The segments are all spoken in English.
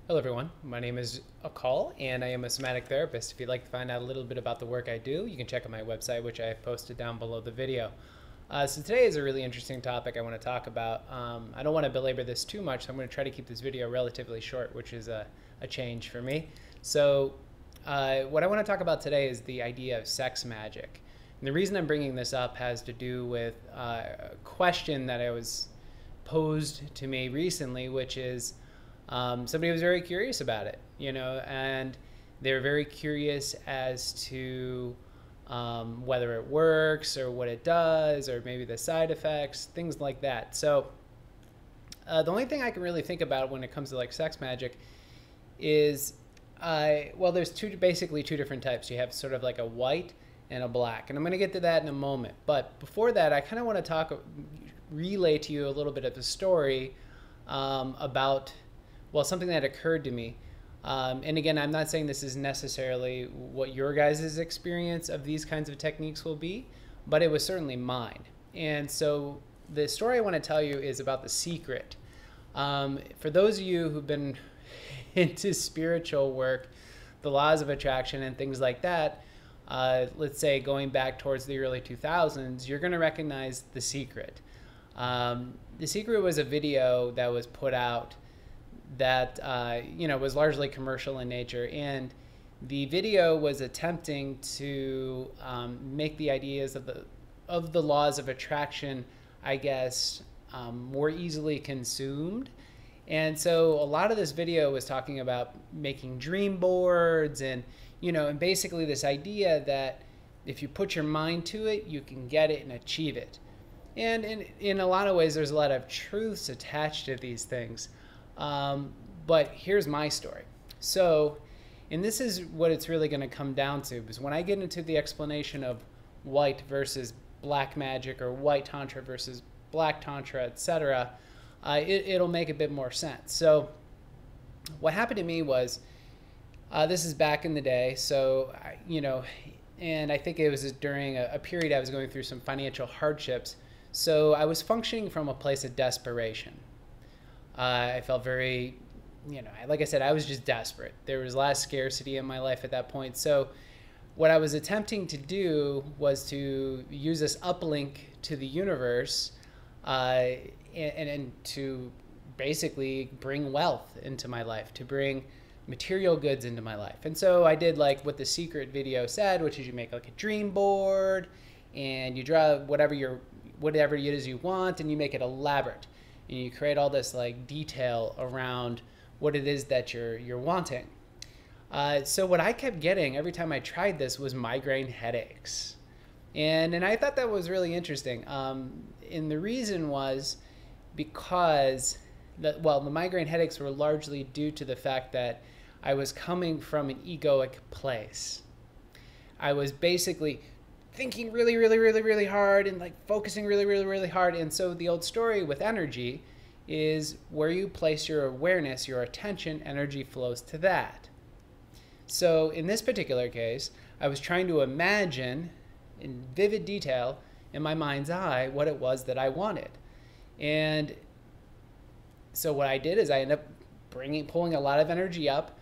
Hello everyone, my name is Akal and I am a somatic therapist. If you'd like to find out a little bit about the work I do, you can check out my website, which I have posted down below the video. So today is a really interesting topic I want to talk about. I don't want to belabor this too much, so I'm going to try to keep this video relatively short, which is a change for me. So what I want to talk about today is the idea of sex magic. And the reason I'm bringing this up has to do with a question that I was posed to me recently, which is somebody was very curious about it, and they're very curious as to whether it works or what it does or maybe the side effects, things like that. So the only thing I can really think about when it comes to like sex magic is, well, there's basically two different types. You have sort of like a white and a black, and I'm going to get to that in a moment. But before that, I kind of want to relay to you a little bit of the story about, well, something that occurred to me. And again, I'm not saying this is necessarily what your guys' experience of these kinds of techniques will be, but it was certainly mine. And so the story I want to tell you is about The Secret. For those of you who've been into spiritual work, the laws of attraction and things like that, let's say going back towards the early 2000s, you're going to recognize The Secret. The Secret was a video that was put out that was largely commercial in nature, and the video was attempting to make the ideas of the laws of attraction, I guess, more easily consumed. And so a lot of this video was talking about making dream boards and and basically this idea that if you put your mind to it, you can get it and achieve it. And in a lot of ways, there's a lot of truths attached to these things. But here's my story. So, and this is what it's really going to come down to, because when I get into the explanation of white versus black magic or white tantra versus black tantra, etc., it'll make a bit more sense. So what happened to me was, this is back in the day. So, and I think it was during a period I was going through some financial hardships. So I was functioning from a place of desperation. I felt very, like I said, I was just desperate. There was a lot of scarcity in my life at that point. So what I was attempting to do was to use this uplink to the universe and to basically bring wealth into my life, to bring material goods into my life. And so I did like what The Secret video said, which is you make like a dream board and you draw whatever it is you want, and you make it elaborate. And you create all this like detail around what it is that you're wanting. So what I kept getting every time I tried this was migraine headaches. And I thought that was really interesting. And the reason was because, the migraine headaches were largely due to the fact that I was coming from an egoic place. I was basically thinking really, really, really, really hard and like focusing really, really, really hard. And so the old story with energy is where you place your awareness, your attention, energy flows to that. So in this particular case, I was trying to imagine in vivid detail in my mind's eye what it was that I wanted. And so what I did is I ended up pulling a lot of energy up,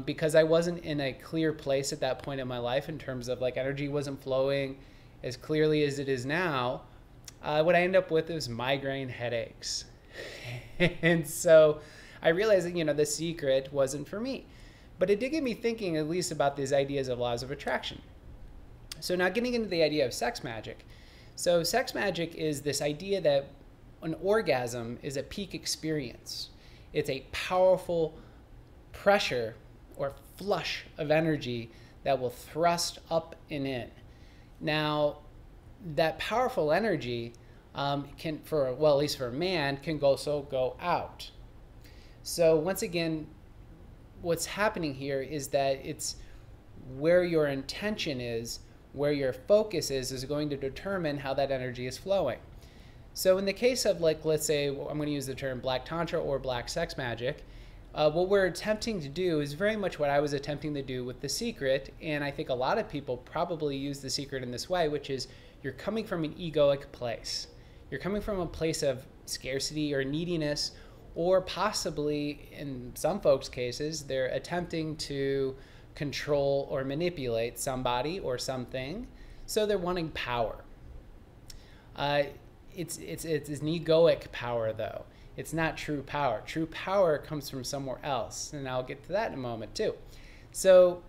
because I wasn't in a clear place at that point in my life in terms of like energy wasn't flowing as clearly as it is now. What I ended up with is migraine headaches. And so I realized that, The Secret wasn't for me. But it did get me thinking at least about these ideas of laws of attraction. So now getting into the idea of sex magic. So sex magic is this idea that an orgasm is a peak experience. It's a powerful pressure or flush of energy that will thrust up and in. Now, that powerful energy can, at least for a man, can also go out. So once again, what's happening here is that it's where your intention is, where your focus is going to determine how that energy is flowing. So in the case of, like, let's say, I'm going to use the term black tantra or black sex magic, what we're attempting to do is very much what I was attempting to do with The Secret, and I think a lot of people probably use The Secret in this way, which is you're coming from an egoic place. You're coming from a place of scarcity or neediness or possibly in some folks' cases, they're attempting to control or manipulate somebody or something, so they're wanting power. It's an egoic power, though. It's not true power. True power comes from somewhere else, and I'll get to that in a moment too. So,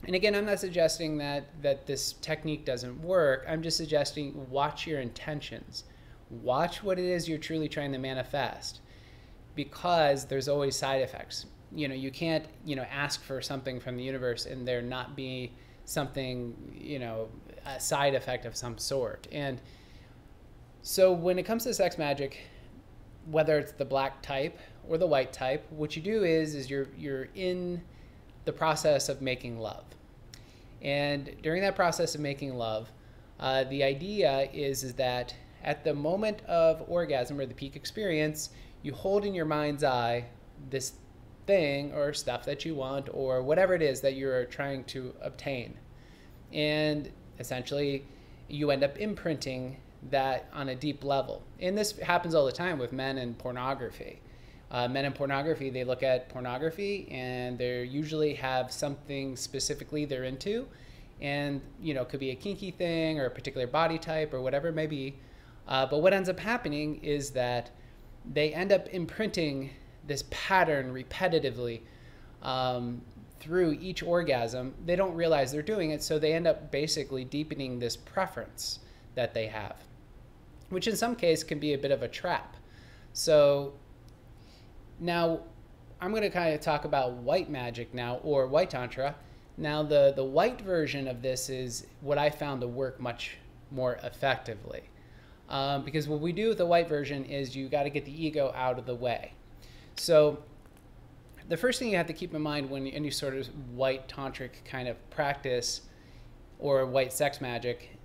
and again, I'm not suggesting that this technique doesn't work. I'm just suggesting watch your intentions. Watch what it is you're truly trying to manifest, because there's always side effects. You can't, ask for something from the universe and there not be something, a side effect of some sort. And so when it comes to sex magic, whether it's the black type or the white type, what you do is you're in the process of making love. And during that process of making love, the idea is that at the moment of orgasm or the peak experience, you hold in your mind's eye this thing or stuff that you want or whatever it is that you're trying to obtain. And essentially, you end up imprinting that on a deep level. And this happens all the time with men in pornography. Men in pornography, they look at pornography and they usually have something specifically they're into. And, it could be a kinky thing or a particular body type or whatever it may be. But what ends up happening is that they end up imprinting this pattern repetitively through each orgasm. They don't realize they're doing it, so they end up basically deepening this preference that they have, which in some case can be a bit of a trap. So now I'm going to kind of talk about white magic now, or white tantra. Now the white version of this is what I found to work much more effectively. Because what we do with the white version is you got to get the ego out of the way. So the first thing you have to keep in mind when any sort of white tantric kind of practice or white sex magic,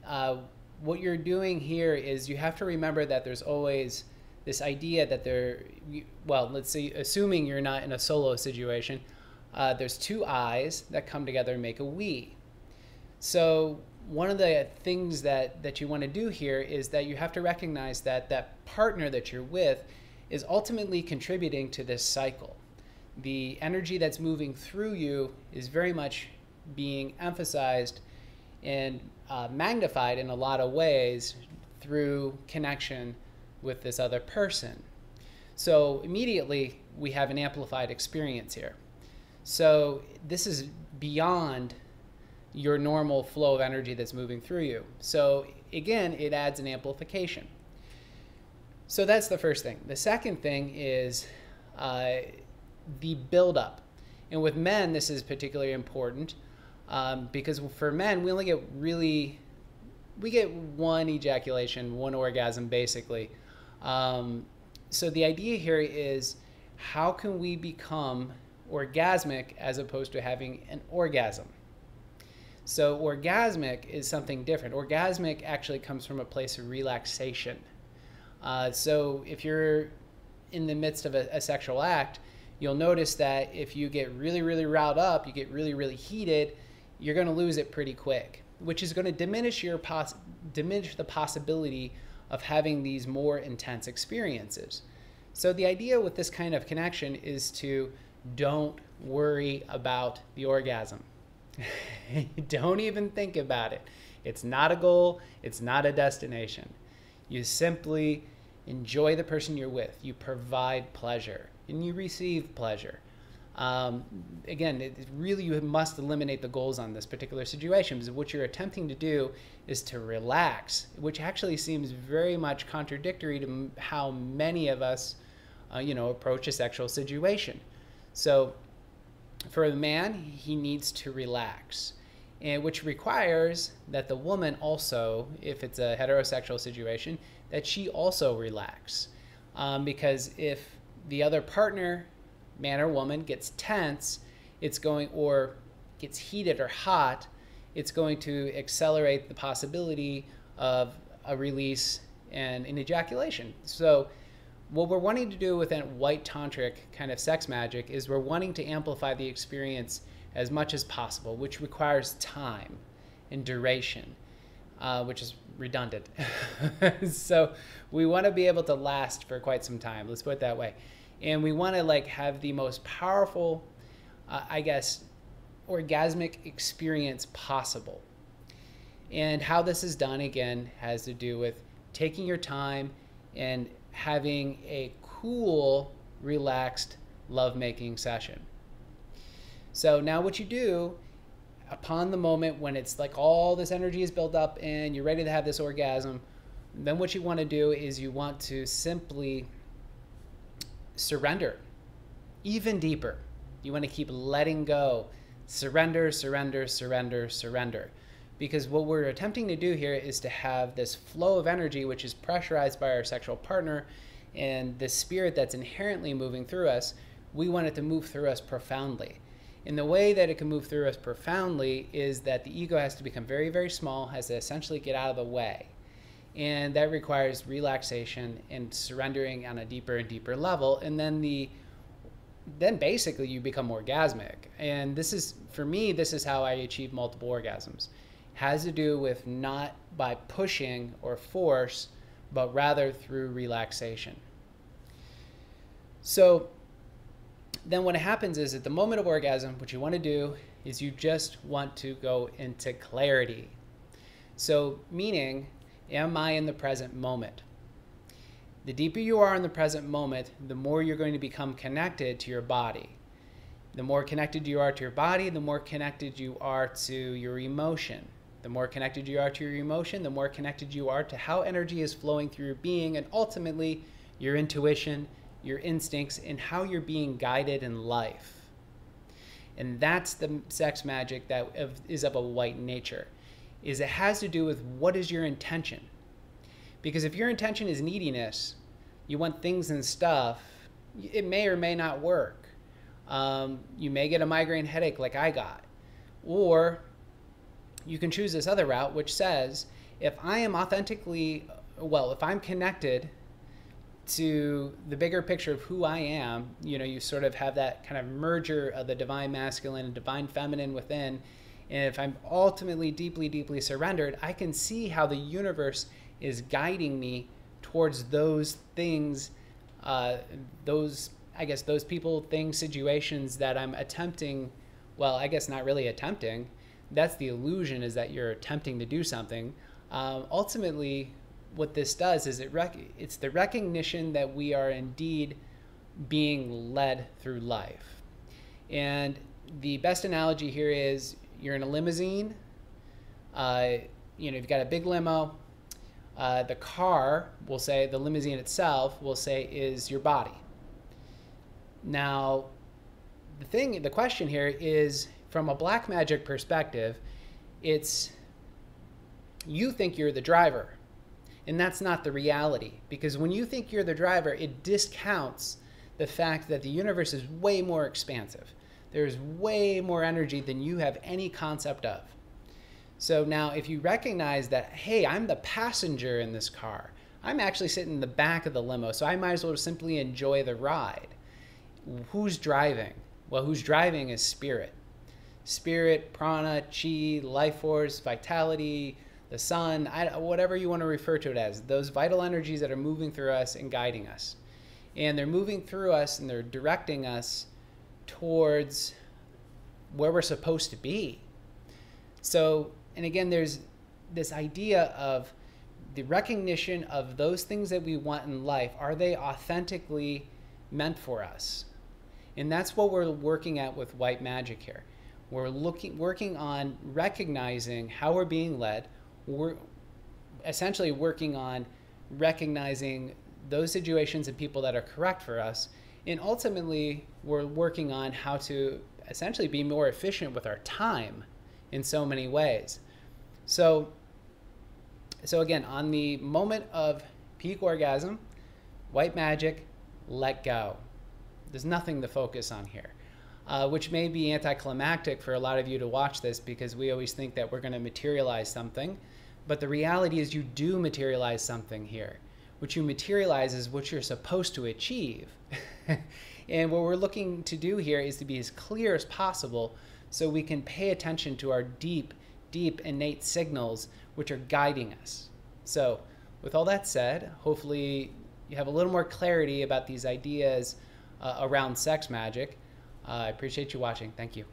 what you're doing here is you have to remember that there's always this idea that let's say, assuming you're not in a solo situation, there's two I's that come together and make a we. So one of the things that you want to do here is that you have to recognize that that partner that you're with is ultimately contributing to this cycle. The energy that's moving through you is very much being emphasized and magnified in a lot of ways through connection with this other person. So immediately we have an amplified experience here. So this is beyond your normal flow of energy that's moving through you. So again, it adds an amplification. So that's the first thing. The second thing is the buildup. And with men, this is particularly important because for men, we get one ejaculation, one orgasm, basically. So the idea here is, how can we become orgasmic as opposed to having an orgasm? So orgasmic is something different. Orgasmic actually comes from a place of relaxation. So if you're in the midst of a sexual act, you'll notice that if you get really, really riled up, you get really, really heated, you're going to lose it pretty quick, which is going to diminish the possibility of having these more intense experiences. So the idea with this kind of connection is to don't worry about the orgasm. Don't even think about it. It's not a goal. It's not a destination. You simply enjoy the person you're with. You provide pleasure and you receive pleasure. Again, you must eliminate the goals on this particular situation, because what you're attempting to do is to relax, which actually seems very much contradictory to how many of us, approach a sexual situation. So for the man, he needs to relax, and which requires that the woman also, if it's a heterosexual situation, that she also relax. Because if the other partner, man or woman, gets tense, or gets heated or hot, it's going to accelerate the possibility of a release and an ejaculation. So what we're wanting to do with that white tantric kind of sex magic is we're wanting to amplify the experience as much as possible, which requires time and duration, which is redundant. So we want to be able to last for quite some time. Let's put it that way. And we want to like have the most powerful, I guess, orgasmic experience possible. And how this is done, again, has to do with taking your time and having a cool, relaxed lovemaking session. So now what you do upon the moment when it's like all this energy is built up and you're ready to have this orgasm, then what you want to do is you want to simply surrender even deeper. You want to keep letting go. Surrender, surrender, surrender, surrender. Because what we're attempting to do here is to have this flow of energy, which is pressurized by our sexual partner, and the spirit that's inherently moving through us. We want it to move through us profoundly. And the way that it can move through us profoundly is that the ego has to become very, very small, has to essentially get out of the way. And that requires relaxation and surrendering on a deeper and deeper level. And then basically you become orgasmic. And this is, for me, this is how I achieve multiple orgasms. Has to do with not by pushing or force, but rather through relaxation. So then what happens is at the moment of orgasm, what you want to do is you just want to go into clarity. So meaning, am I in the present moment? The deeper you are in the present moment, the more you're going to become connected to your body. The more connected you are to your body, the more connected you are to your emotion. The more connected you are to your emotion, the more connected you are to how energy is flowing through your being, and ultimately your intuition, your instincts, and how you're being guided in life. And that's the sex magic that is of a white nature, is it has to do with what is your intention. Because if your intention is neediness, you want things and stuff, it may or may not work. You may get a migraine headache like I got. Or you can choose this other route, which says, if I am authentically, well, if I'm connected to the bigger picture of who I am, you know, you sort of have that kind of merger of the divine masculine and divine feminine within. And if I'm ultimately deeply, deeply surrendered, I can see how the universe is guiding me towards those things, those people, things, situations that I'm attempting, well, I guess not really attempting. That's the illusion, is that you're attempting to do something. Ultimately, what this does is it's the recognition that we are indeed being led through life. And the best analogy here is you're in a limousine. You've got a big limo. The car, we'll say, the limousine itself, we'll say, is your body. Now, the question here is, from a black magic perspective, it's you think you're the driver. And that's not the reality. Because when you think you're the driver, it discounts the fact that the universe is way more expansive. There's way more energy than you have any concept of. So now if you recognize that, hey, I'm the passenger in this car, I'm actually sitting in the back of the limo, so I might as well simply enjoy the ride. Who's driving? Well, who's driving is spirit. Spirit, prana, chi, life force, vitality, the sun, whatever you want to refer to it as, those vital energies that are moving through us and guiding us. And they're moving through us and they're directing us towards where we're supposed to be. So, and again, there's this idea of the recognition of those things that we want in life. Are they authentically meant for us? And that's what we're working at with white magic here. We're working on recognizing how we're being led. We're essentially working on recognizing those situations and people that are correct for us. And ultimately, we're working on how to essentially be more efficient with our time in so many ways. So again, on the moment of peak orgasm, white magic, let go. There's nothing to focus on here. Which may be anticlimactic for a lot of you to watch this, because we always think that we're going to materialize something. But the reality is you do materialize something here. What you materialize is what you're supposed to achieve. And what we're looking to do here is to be as clear as possible so we can pay attention to our deep, deep innate signals which are guiding us. So with all that said, hopefully you have a little more clarity about these ideas around sex magic. I appreciate you watching. Thank you.